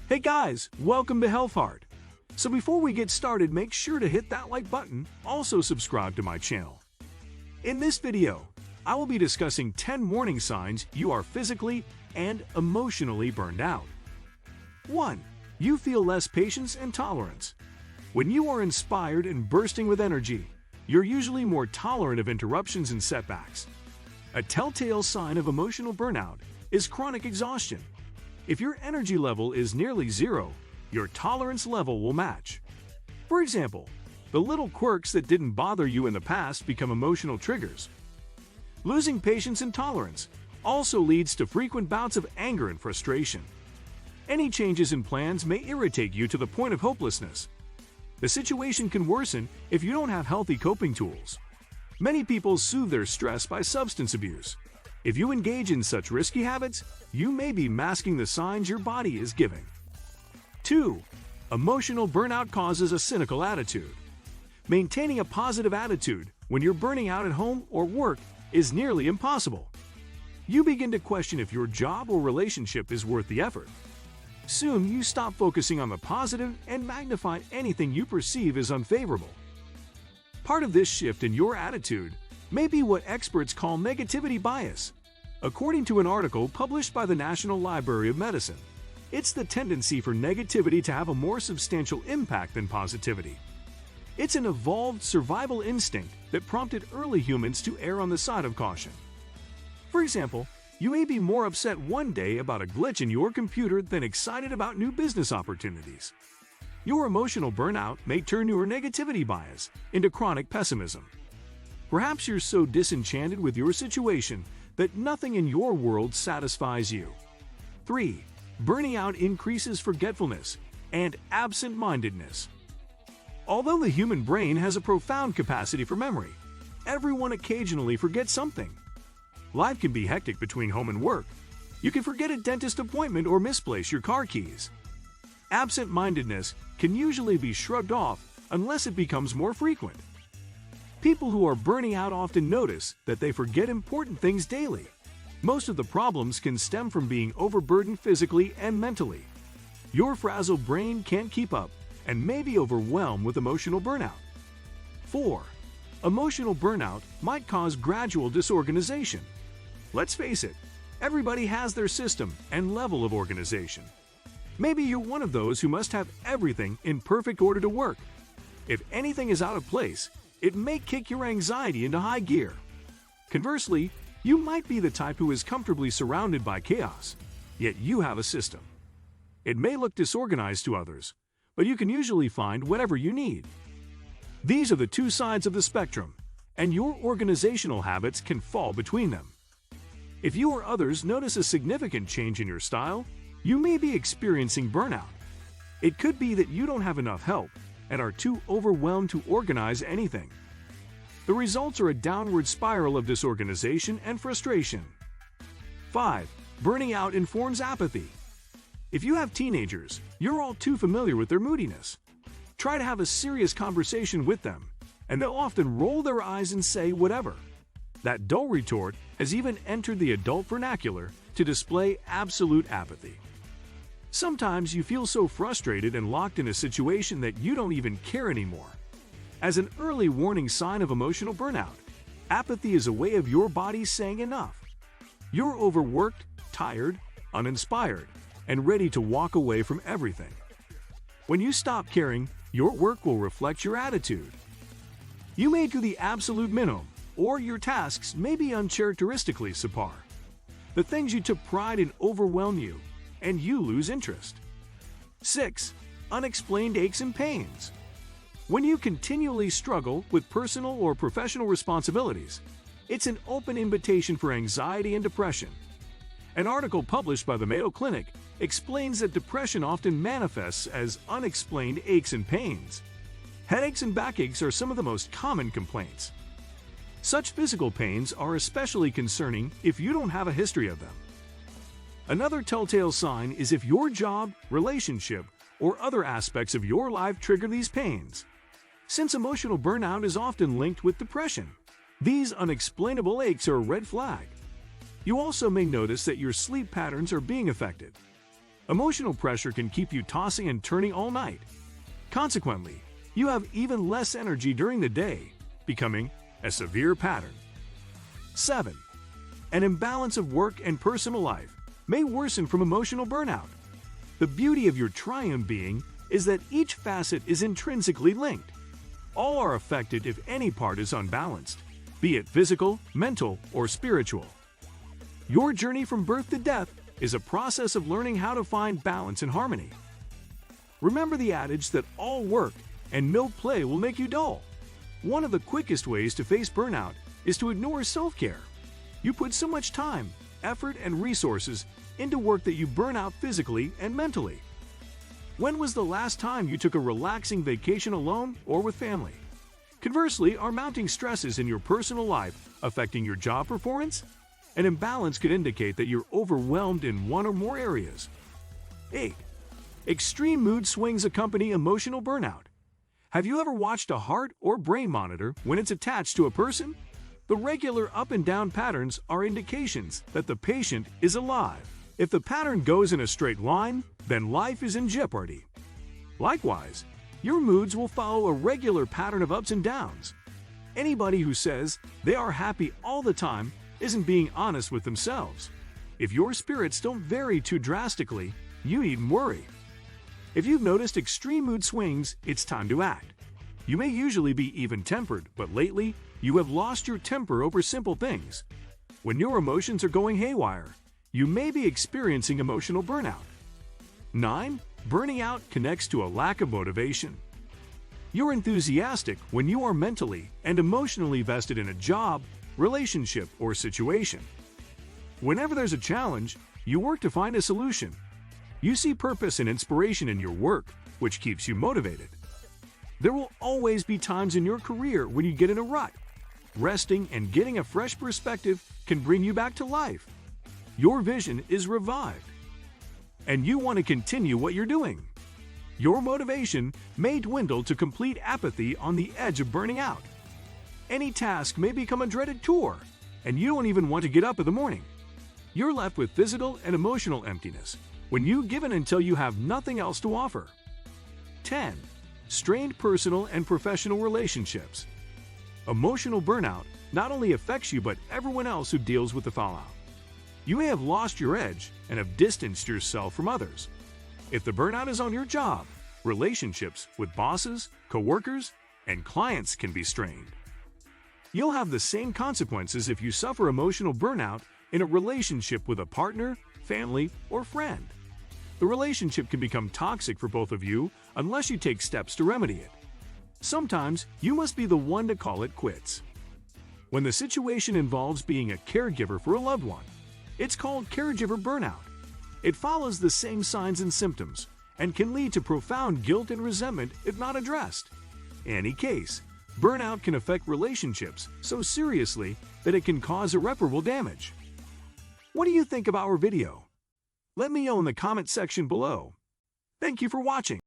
Hey guys, welcome to Health Heart. So before we get started, make sure to hit that like button, also subscribe to my channel. In this video, I will be discussing 10 warning signs you are physically and emotionally burned out. 1. You feel less patience and tolerance. When you are inspired and bursting with energy, you're usually more tolerant of interruptions and setbacks. A telltale sign of emotional burnout is chronic exhaustion. If your energy level is nearly zero, your tolerance level will match. For example, the little quirks that didn't bother you in the past become emotional triggers. Losing patience and tolerance also leads to frequent bouts of anger and frustration. Any changes in plans may irritate you to the point of hopelessness. The situation can worsen if you don't have healthy coping tools. Many people soothe their stress by substance abuse. If you engage in such risky habits, you may be masking the signs your body is giving. 2. Emotional burnout causes a cynical attitude. Maintaining a positive attitude when you're burning out at home or work is nearly impossible. You begin to question if your job or relationship is worth the effort. Soon, you stop focusing on the positive and magnify anything you perceive as unfavorable. Part of this shift in your attitude may be what experts call negativity bias. According to an article published by the National Library of Medicine, it's the tendency for negativity to have a more substantial impact than positivity. It's an evolved survival instinct that prompted early humans to err on the side of caution. For example, you may be more upset one day about a glitch in your computer than excited about new business opportunities. Your emotional burnout may turn your negativity bias into chronic pessimism. Perhaps you're so disenchanted with your situation that nothing in your world satisfies you. 3. Burning out increases forgetfulness and absent-mindedness. Although the human brain has a profound capacity for memory, everyone occasionally forgets something. Life can be hectic between home and work. You can forget a dentist appointment or misplace your car keys. Absent-mindedness can usually be shrugged off unless it becomes more frequent. People who are burning out often notice that they forget important things daily. Most of the problems can stem from being overburdened physically and mentally. Your frazzled brain can't keep up and may be overwhelmed with emotional burnout. 4. Emotional burnout might cause gradual disorganization. Let's face it, everybody has their system and level of organization. Maybe you're one of those who must have everything in perfect order to work. If anything is out of place, it may kick your anxiety into high gear. Conversely, you might be the type who is comfortably surrounded by chaos, yet you have a system. It may look disorganized to others, but you can usually find whatever you need. These are the two sides of the spectrum, and your organizational habits can fall between them. If you or others notice a significant change in your style, you may be experiencing burnout. It could be that you don't have enough help and are too overwhelmed to organize anything. The results are a downward spiral of disorganization and frustration. 5. Burning out informs apathy. If you have teenagers, you're all too familiar with their moodiness. Try to have a serious conversation with them, and they'll often roll their eyes and say whatever. That dull retort has even entered the adult vernacular to display absolute apathy. Sometimes you feel so frustrated and locked in a situation that you don't even care anymore. As an early warning sign of emotional burnout, apathy is a way of your body saying enough. You're overworked, tired, uninspired, and ready to walk away from everything. When you stop caring, your work will reflect your attitude. You may do the absolute minimum, or your tasks may be uncharacteristically subpar. The things you took pride in overwhelm you, and you lose interest. 6. Unexplained aches and pains. When you continually struggle with personal or professional responsibilities, it's an open invitation for anxiety and depression. An article published by the Mayo Clinic explains that depression often manifests as unexplained aches and pains. Headaches and backaches are some of the most common complaints. Such physical pains are especially concerning if you don't have a history of them. Another telltale sign is if your job, relationship, or other aspects of your life trigger these pains. Since emotional burnout is often linked with depression, these unexplainable aches are a red flag. You also may notice that your sleep patterns are being affected. Emotional pressure can keep you tossing and turning all night. Consequently, you have even less energy during the day, becoming a severe pattern. 7. An imbalance of work and personal life may worsen from emotional burnout. The beauty of your triune being is that each facet is intrinsically linked. All are affected if any part is unbalanced, be it physical, mental, or spiritual. Your journey from birth to death is a process of learning how to find balance and harmony. Remember the adage that all work and no play will make you dull. One of the quickest ways to face burnout is to ignore self-care. You put so much time, effort, and resources into work that you burn out physically and mentally. When was the last time you took a relaxing vacation alone or with family? Conversely, are mounting stresses in your personal life affecting your job performance? An imbalance could indicate that you're overwhelmed in one or more areas. 8. Extreme mood swings accompany emotional burnout. Have you ever watched a heart or brain monitor when it's attached to a person? The regular up and down patterns are indications that the patient is alive. If the pattern goes in a straight line, then life is in jeopardy. Likewise, your moods will follow a regular pattern of ups and downs. Anybody who says they are happy all the time isn't being honest with themselves. If your spirits don't vary too drastically, you needn't worry. If you've noticed extreme mood swings, it's time to act. You may usually be even-tempered, but lately, you have lost your temper over simple things. When your emotions are going haywire, you may be experiencing emotional burnout. 9. Burning out connects to a lack of motivation. You're enthusiastic when you are mentally and emotionally vested in a job, relationship, or situation. Whenever there's a challenge, you work to find a solution. You see purpose and inspiration in your work, which keeps you motivated. There will always be times in your career when you get in a rut. Resting and getting a fresh perspective can bring you back to life. Your vision is revived, and you want to continue what you're doing. Your motivation may dwindle to complete apathy on the edge of burning out. Any task may become a dreaded chore, and you don't even want to get up in the morning. You're left with physical and emotional emptiness when you give in until you have nothing else to offer. 10. Strained personal and professional relationships. Emotional burnout not only affects you but everyone else who deals with the fallout. You may have lost your edge and have distanced yourself from others. If the burnout is on your job, relationships with bosses, coworkers, and clients can be strained. You'll have the same consequences if you suffer emotional burnout in a relationship with a partner, family, or friend. The relationship can become toxic for both of you unless you take steps to remedy it. Sometimes you must be the one to call it quits. When the situation involves being a caregiver for a loved one, it's called caregiver burnout. It follows the same signs and symptoms and can lead to profound guilt and resentment if not addressed. In any case, burnout can affect relationships so seriously that it can cause irreparable damage. What do you think of our video? Let me know in the comment section below. Thank you for watching.